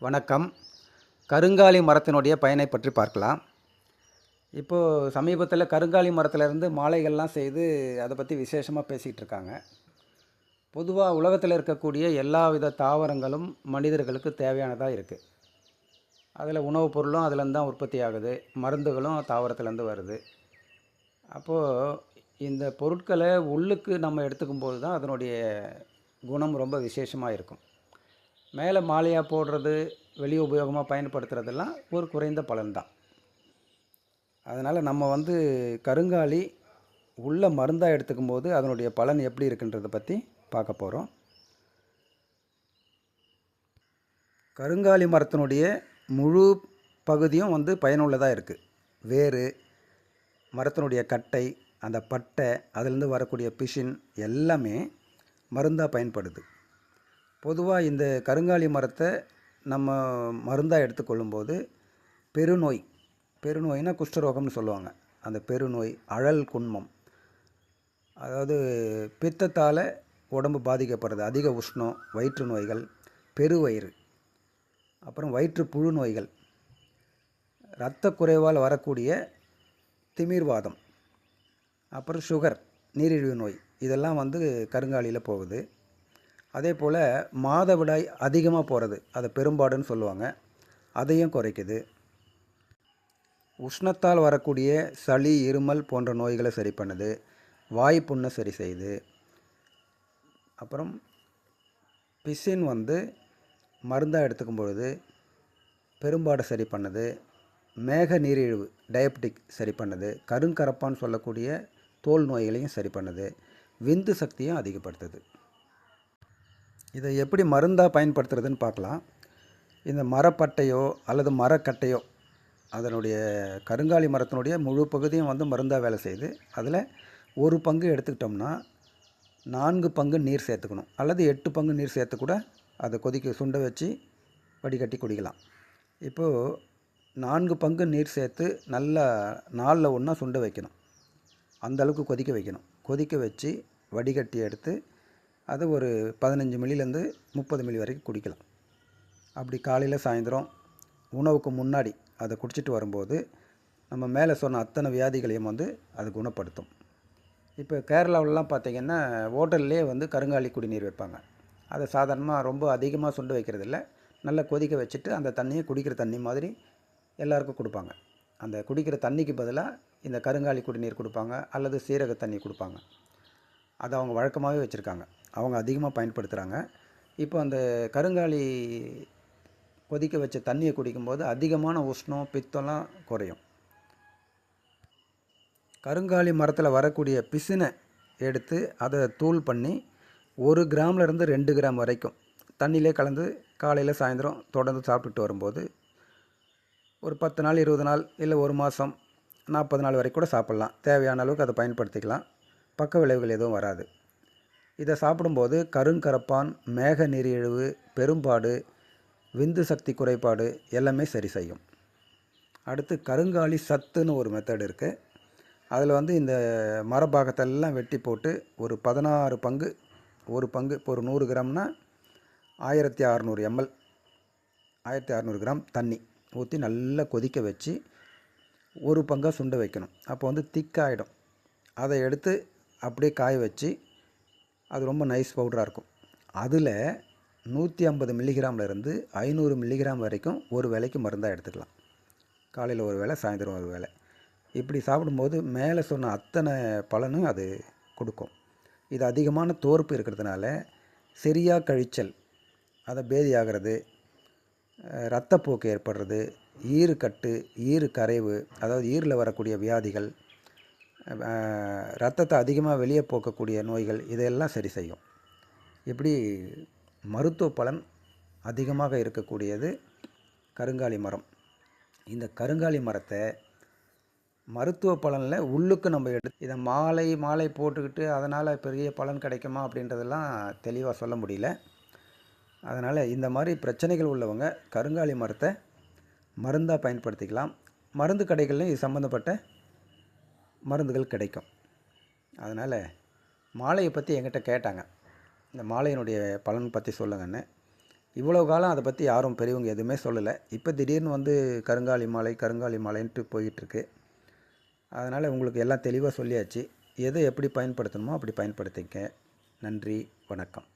வணக்கம். கருங்காலி மரத்தினுடைய பயனை பற்றி பார்க்கலாம். இப்போது சமீபத்தில் கருங்காலி மரத்திலிருந்து மாலைகள்லாம் செய்து அதை பற்றி விசேஷமாக பேசிகிட்டு இருக்காங்க. பொதுவாக உலகத்தில் இருக்கக்கூடிய எல்லா வித தாவரங்களும் மனிதர்களுக்கு தேவையானதாக இருக்குது. அதில் உணவுப் பொருளும் அதுலேருந்து தான் உற்பத்தி ஆகுது, மருந்துகளும் தாவரத்துலேருந்து வருது. அப்போது இந்த பொருட்களை உள்ளுக்கு நம்ம எடுத்துக்கும்போது தான் அதனுடைய குணம் ரொம்ப விசேஷமாக இருக்கும். மேலே மாலையாக போடுறது, வெளி உபயோகமாக பயன்படுத்துறதெல்லாம் ஒரு குறைந்த பலன்தான். அதனால் நம்ம கருங்காலி உள்ள மருந்தாக எடுத்துக்கும்போது அதனுடைய பலன் எப்படி இருக்குன்றதை பற்றி பார்க்க போகிறோம். கருங்காலி மரத்தினுடைய முழு பகுதியும் பயனுள்ளதாக இருக்குது. வேர், மரத்தினுடைய கட்டை, அந்த பட்டை, அதிலேருந்து வரக்கூடிய பிசின் எல்லாமே மருந்தாக பயன்படுது. பொதுவாக இந்த கருங்காலி மரத்தை நம்ம மருந்தாக எடுத்துக்கொள்ளும்போது பெருநோய்னா குஷ்டரோகம்னு சொல்லுவாங்க. அந்த பெருநோய், அழல் குன்மம், அதாவது பித்தத்தால் உடம்பு பாதிக்கப்படுறது, அதிக உஷ்ணம், வயிற்று நோய்கள், பெருவயிறு, அப்புறம் வயிற்று புழு நோய்கள், இரத்த குறைவால் வரக்கூடிய திமிர்வாதம், அப்புறம் சுகர், நீரிழிவு நோய், இதெல்லாம் கருங்காலியில் போகுது. அதே போல் மாதவிடாய் அதிகமாக போகிறது, அதை பெரும்பாடுன்னு சொல்லுவாங்க, அதையும் குறைக்குது. உஷ்ணத்தால் வரக்கூடிய சளி, இருமல் போன்ற நோய்களை சரி பண்ணுது. வாய்ப்புண்ணை சரி செய்யுது. அப்புறம் பிசின் மருந்தாக எடுத்துக்கும் பொழுது பெரும்பாடை சரி பண்ணுது. மேக நீரிழிவு, டயபெட்டிக் சரி பண்ணுது. கருங்கரப்பான்னு சொல்லக்கூடிய தோல் நோய்களையும் சரி பண்ணுது. விந்து சக்தியும் அதிகப்படுத்துது. இதை எப்படி மருந்தாக பயன்படுத்துறதுன்னு பார்க்கலாம். இந்த மரப்பட்டையோ அல்லது மரக்கட்டையோ, அதனுடைய கருங்காலி மரத்தினுடைய முழு பகுதியும் மருந்தாக வேலை செய்யுது. அதில் ஒரு பங்கு எடுத்துக்கிட்டோம்னா 4 பங்கு நீர் சேர்த்துக்கணும், அல்லது 8 பங்கு நீர் சேர்த்து கூட அதை சுண்ட வச்சு வடிகட்டி குடிக்கலாம். இப்போது 4 பங்கு நீர் சேர்த்து நல்லா நாளில் ஒன்றா சுண்ட வைக்கணும். அந்தளவுக்கு கொதிக்க வைக்கணும். கொதிக்க வச்சு வடிகட்டி எடுத்து அதை ஒரு 15 மில்லிலேருந்து 30 மில்லி வரைக்கும் குடிக்கலாம். அப்படி காலையில் சாயந்தரம் உணவுக்கு முன்னாடி அதை குடிச்சிட்டு வரும்போது நம்ம மேலே சொன்ன அத்தனை வியாதிகளையும் அது குணப்படுத்தும். இப்போ கேரளாவிலலாம் பார்த்திங்கன்னா ஹோட்டல்லே கருங்காலி குடிநீர் வைப்பாங்க. அதை சாதாரணமாக ரொம்ப அதிகமாக சுண்டு வைக்கிறதில்ல, நல்லா கொதிக்க வச்சுட்டு அந்த தண்ணியை குடிக்கிற தண்ணி மாதிரி எல்லாருக்கும் கொடுப்பாங்க. அந்த குடிக்கிற தண்ணிக்கு பதிலாக இந்த கருங்காலி குடிநீர் கொடுப்பாங்க, அல்லது சீரக தண்ணி கொடுப்பாங்க. அதை அவங்க வழக்கமாகவே வச்சுருக்காங்க, அவங்க அதிகமாக பயன்படுத்துகிறாங்க. இப்போ அந்த கருங்காலி கொதிக்க வச்ச தண்ணியை குடிக்கும்போது அதிகமான உஷ்ணம், பித்தம்லாம் குறையும். கருங்காலி மரத்தில் வரக்கூடிய பிசினை எடுத்து அதை தூள் பண்ணி 1 கிராம்லேருந்து 2 கிராம் வரைக்கும் தண்ணியிலே கலந்து காலையில் சாயந்தரம் தொடர்ந்து சாப்பிட்டுட்டு வரும்போது ஒரு 10 நாள், 20 நாள், இல்லை 1 மாதம், 40 நாள் வரைக்கும் கூட சாப்பிட்லாம். தேவையான அளவுக்கு அதை பயன்படுத்திக்கலாம். பக்க விளைவுகள் எதுவும் வராது. இதை சாப்பிடும்போது கருங்கரப்பான், மேக நீரிழிவு, பெரும்பாடு, விந்து சக்தி குறைபாடு எல்லாமே சரி செய்யும். அடுத்து கருங்காலி சத்துன்னு ஒரு மெத்தட் இருக்குது. அதில் இந்த மரபாகத்தெல்லாம் வெட்டி போட்டு ஒரு 16 பங்கு, ஒரு பங்கு, இப்போ ஒரு 100 கிராம்னா 1600 ml, 1600 கிராம் தண்ணி ஊற்றி நல்லா கொதிக்க வச்சு ஒரு பங்காக சுண்ட வைக்கணும். அப்போ திக்காகிடும். அதை எடுத்து அப்படியே காய வச்சு அது ரொம்ப நைஸ் பவுடராக இருக்கும். அதில் 150 மில்லிகிராம்லேருந்து 500 மில்லிகிராம் வரைக்கும் ஒரு வேளைக்கு மருந்தாக எடுத்துக்கலாம். காலையில் ஒரு வேளை, சாயந்தரம் ஒரு வேளை. இப்படி சாப்பிடும்போது மேலே சொன்ன அத்தனை பலனும் அது கொடுக்கும். இது அதிகமான தோற்பு இருக்கிறதுனால சரியாக கழிச்சல், அதை பேதி ஆகிறது, இரத்தப்போக்கு ஏற்படுறது, ஈறுக்கட்டு, ஈறு கரைவு, அதாவது ஈரில் வரக்கூடிய வியாதிகள், இரத்தத்தை அதிகமாக வெளியே போக்கக்கூடிய நோய்கள், இதையெல்லாம் சரி செய்யும். இப்படி மருத்துவ பலன் அதிகமாக இருக்கக்கூடியது கருங்காலி மரம். இந்த கருங்காலி மரத்தை மருத்துவ பலனில் உள்ளுக்கு நம்ம இதை மாலை போட்டுக்கிட்டு அதனால் பெரிய பலன் கிடைக்குமா அப்படின்றதெல்லாம் தெளிவாக சொல்ல முடியல. அதனால் இந்த மாதிரி பிரச்சனைகள் உள்ளவங்க கருங்காலி மரத்தை மருந்தாக பயன்படுத்திக்கலாம். மருந்து கடைகள்லையும் இது சம்மந்தப்பட்ட மருந்துகள் கிடைக்கும். அதனால் மாலையை பற்றி என்கிட்ட கேட்டாங்க, இந்த மாலையினுடைய பலன் பற்றி சொல்லுங்கன்னு. இவ்வளோ காலம் அதை பற்றி யாரும் பெரியவங்க எதுவுமே சொல்லலை. இப்போ திடீர்னு வந்து கருங்காலி மாலைன்ட்டு போயிட்டுருக்கு. அதனால் உங்களுக்கு எல்லாம் தெளிவாக சொல்லியாச்சு. எதை எப்படி பயன்படுத்தணுமோ அப்படி பயன்படுத்திக்க. நன்றி, வணக்கம்.